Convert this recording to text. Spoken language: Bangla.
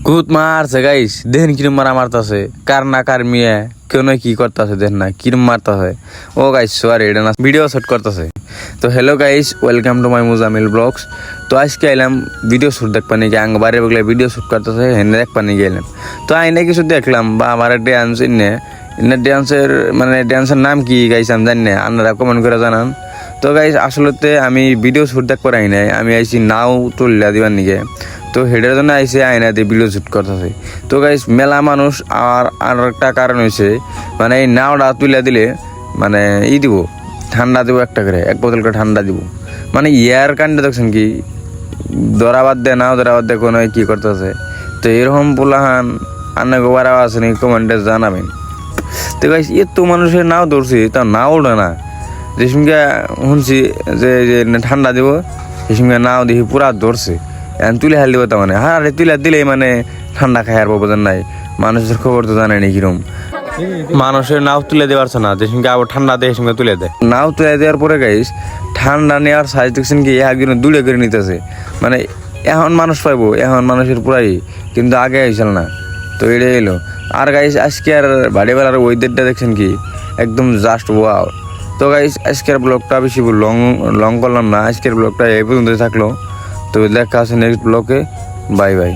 কুত মারছে গাইস, দেখেন কিরম মারা মারতাছে, কার না কার মিয়া কেউ নয় কি করতেছে, দেখেন না কিরম মারতাছে। ও গাইস সরি, এটা না ভিডিও শুট করতেছে। তো hello guys, welcome to my Muzammil blogs. তো আজকে এলাম ভিডিও শুট দেখবা নাকি, আঙ্গ বাইরে বগলে ভিডিও শুট করতেছে, হেনে দেখবা নিয়ে গেলাম। তো আইনে কিছু দেখলাম বা আমার ড্যান্স ইন্নে ড্যান্সের মানে ড্যান্সের নাম কি গাইস আমি জানি না, আপনারা কমেন্ট করে জানান। তো গাইস আসলে আমি ভিডিও শুট দেখ করাই নাই, আমি আইছি নাও তুললা দিবার নিকে। তো হেডের জন্য আইসে আয়না দিয়ে ভিডিও শুট করতেছে। তো গাইস মেলা মানুষ, আর একটা কারণ হয়েছে মানে এই নাওটা তুলে দিলে মানে দিব ঠান্ডা দেবো, একটা করে এক বোতল করে ঠান্ডা দিব, মানে ইয়ার কাণ্ডে দেখছেন কি দরাবাদ দেয় নাও দরাবাদ দেয় কোনো কী করতেছে। তো এরকম পোলাহান আন্না গোবারাও আছে নাকি কমেন্টে জানাবেন। তো গাইস এত মানুষের নাও ধরছি, তা নাও ওঠে না। যে সঙ্গে শুনছি যে ঠান্ডা দিব, সেই সঙ্গে নাও দেখি পুরা ধরছে, এখন তুলে হাল দিব। তার মানে হ্যাঁ তুলে দিলেই মানে ঠান্ডা খাই আর বোঝেন নাই, মানুষের খবর তো জানে নি কিরম মানুষের নাও তুলে দেওয়ারছে না, যে সঙ্গে আবার ঠান্ডা দেয় সঙ্গে তুলে দেয়। নাও তুলে দেওয়ার পরে গাইস ঠান্ডা নেওয়ার সাইজ দেখছেন কি একদিন দূরে করে নিতেছে, মানে এখন মানুষ পাইবো, এখন মানুষের পুরাই, কিন্তু আগে হয়েছিল না। তো এটাই এলো। আর গাইস আজকে আর বাড়িবেলার ওয়েদারটা দেখছেন কি একদম জাস্ট ওয়াও। তো গাইস আজকের ব্লগটা বেশি লং করলাম না, আজকের ব্লগটা এই পর্যন্ত থাকলো। তো দেখা আছে নেক্সট ব্লগে, বাই বাই।